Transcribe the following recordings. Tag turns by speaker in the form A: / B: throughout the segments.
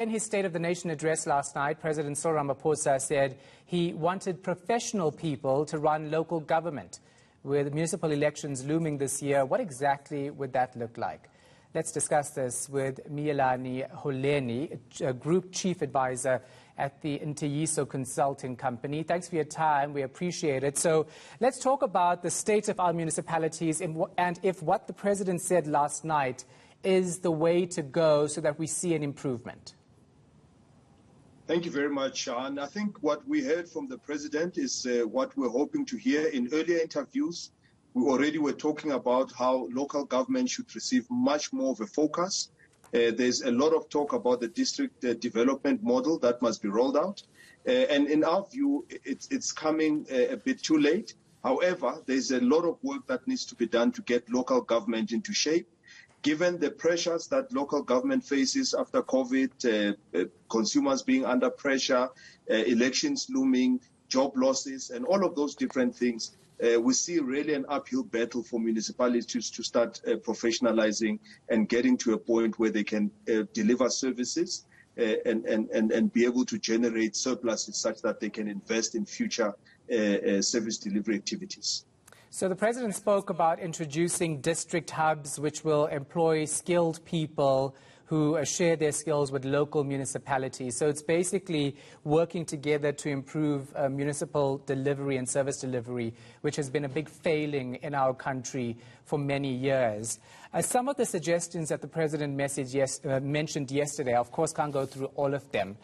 A: In his State of the Nation address last night, President Cyril Ramaphosa said he wanted professional people to run local government. With municipal elections looming this year, what exactly would that look like? Let's discuss this with Miyelani Holeni, a Group Chief Advisor at the Ntiyiso Consulting company. Thanks for your time. We appreciate it. So let's talk about the state of our municipalities and if what the President said last night is the way to go so that we see an improvement.
B: Thank you very much, Shahan. I think what we heard from the President is what we're hoping to hear. In earlier interviews, we already were talking about how local government should receive much more of a focus. There's a lot of talk about the district development model that must be rolled out. And in our view, it's coming a bit too late. However, there's a lot of work that needs to be done to get local government into shape. Given the pressures that local government faces after COVID, consumers being under pressure, elections looming, job losses, and all of those different things, we see really an uphill battle for municipalities to start professionalizing and getting to a point where they can deliver services and be able to generate surpluses such that they can invest in future service delivery activities.
A: So the President spoke about introducing district hubs which will employ skilled people who share their skills with local municipalities. So it's basically working together to improve municipal delivery and service delivery, which has been a big failing in our country for many years. Some of the suggestions that the President mentioned yesterday, of course, can't go through all of them.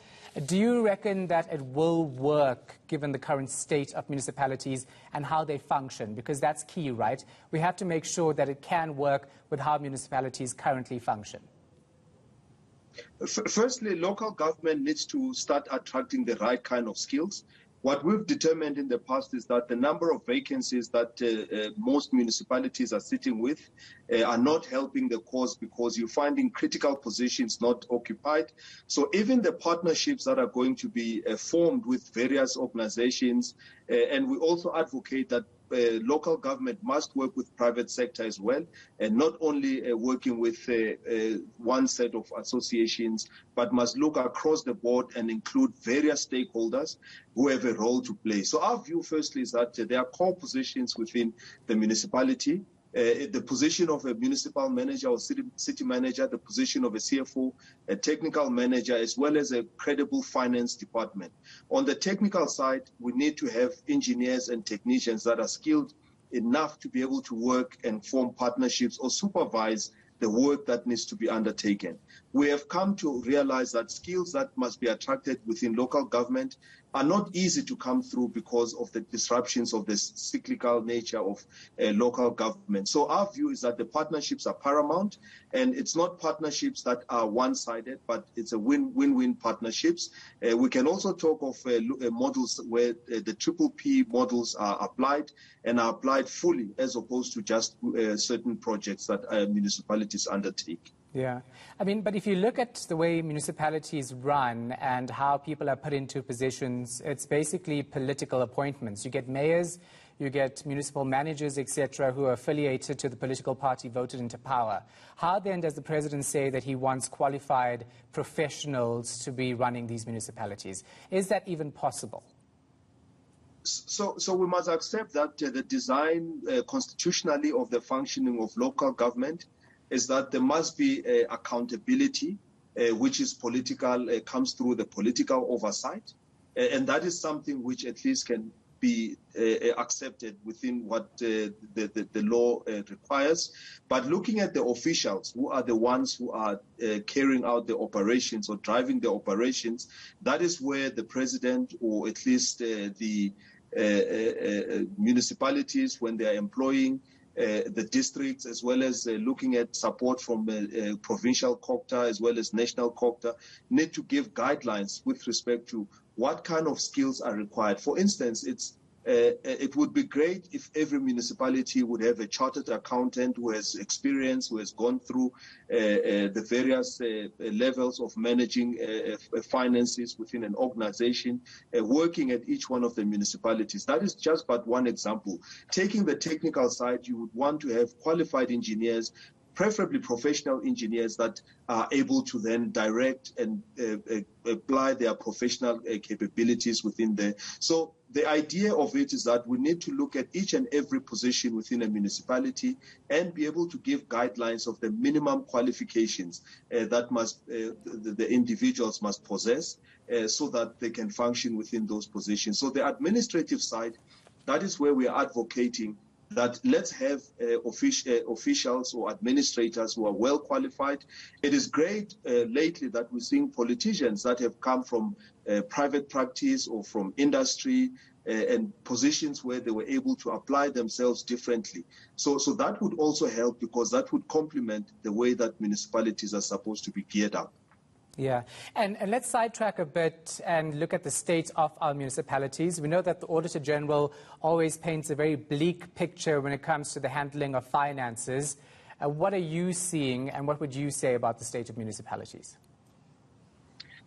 A: Do you reckon that it will work given the current state of municipalities and how they function? Because that's key, right? We have to make sure that it can work with how municipalities currently function.
B: Firstly, local government needs to start attracting the right kind of skills. What we've determined in the past is that the number of vacancies that most municipalities are sitting with are not helping the cause because you're finding critical positions not occupied. So even the partnerships that are going to be formed with various organizations, and we also advocate that local government must work with private sector as well, and not only working with one set of associations, but must look across the board and include various stakeholders who have a role to play. So our view, firstly, is that there are core positions within the municipality. The position of a municipal manager or city manager, the position of a CFO, a technical manager, as well as a credible finance department. On the technical side, we need to have engineers and technicians that are skilled enough to be able to work and form partnerships or supervise the work that needs to be undertaken. We have come to realize that skills that must be attracted within local government are not easy to come through because of the disruptions of the cyclical nature of local government. So our view is that the partnerships are paramount, and it's not partnerships that are one-sided, but it's a win-win partnerships. We can also talk of models where the triple P models are applied and are applied fully as opposed to just certain projects that municipalities undertake.
A: Yeah. I mean, but if you look at the way municipalities run and how people are put into positions, it's basically political appointments. You get mayors, you get municipal managers, etc., who are affiliated to the political party voted into power. How then does the President say that he wants qualified professionals to be running these municipalities? Is that even possible?
B: So we must accept that the design constitutionally of the functioning of local government is that there must be accountability, which is political, comes through the political oversight. And that is something which at least can be accepted within what the law requires. But looking at the officials, who are the ones who are carrying out the operations or driving the operations, that is where the President, or at least the municipalities, when they are employing the districts, as well as looking at support from provincial COGTA as well as national COGTA, need to give guidelines with respect to what kind of skills are required. For instance, it would be great if every municipality would have a chartered accountant who has experience, who has gone through the various levels of managing finances within an organization, working at each one of the municipalities. That is just but one example. Taking the technical side, you would want to have qualified engineers, preferably professional engineers that are able to then direct and apply their professional capabilities within there. So the idea of it is that we need to look at each and every position within a municipality and be able to give guidelines of the minimum qualifications that the individuals must possess so that they can function within those positions. So the administrative side, that is where we are advocating that let's have officials or administrators who are well qualified. It is great lately that we're seeing politicians that have come from private practice or from industry and positions where they were able to apply themselves differently. So that would also help, because that would complement the way that municipalities are supposed to be geared up.
A: Yeah, and let's sidetrack a bit and look at the state of our municipalities. We know that the Auditor General always paints a very bleak picture when it comes to the handling of finances. What are you seeing, and what would you say about the state of municipalities?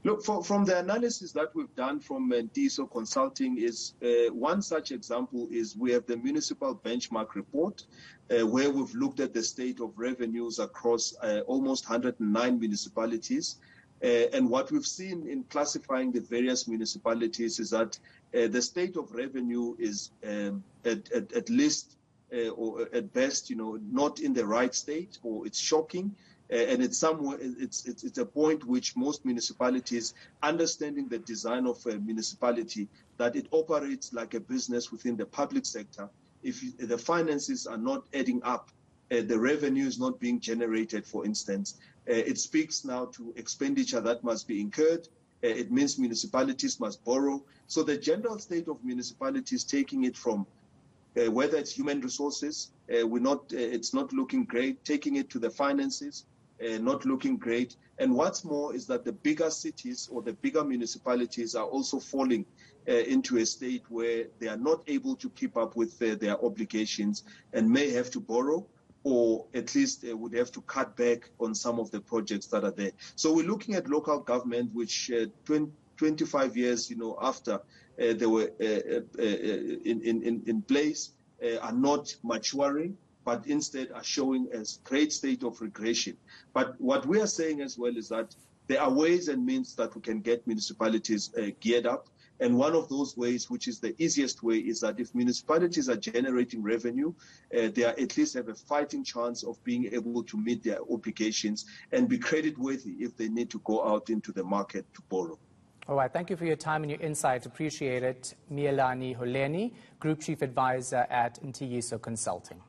B: Look, from the analysis that we've done from Ntiyiso Consulting, is one such example is we have the Municipal Benchmark Report, where we've looked at the state of revenues across almost 109 municipalities. And what we've seen in classifying the various municipalities is that the state of revenue is at least or at best, not in the right state, or it's shocking. And it's a point which most municipalities, understanding the design of a municipality, that it operates like a business within the public sector. If the finances are not adding up, the revenue is not being generated, for instance, it speaks now to expenditure that must be incurred. It means municipalities must borrow. So the general state of municipalities, taking it from whether it's human resources, it's not looking great. Taking it to the finances, not looking great. And what's more is that the bigger cities or the bigger municipalities are also falling into a state where they are not able to keep up with their obligations and may have to borrow, or at least would have to cut back on some of the projects that are there. So we're looking at local government, which 25 years after they were in place, are not maturing, but instead are showing a great state of regression. But what we are saying as well is that there are ways and means that we can get municipalities geared up. And one of those ways, which is the easiest way, is that if municipalities are generating revenue, they are at least have a fighting chance of being able to meet their obligations and be credit-worthy if they need to go out into the market to borrow.
A: All right, thank you for your time and your insight. Appreciate it. Miyelani Holeni, Group Chief Advisor at Ntiyiso Consulting.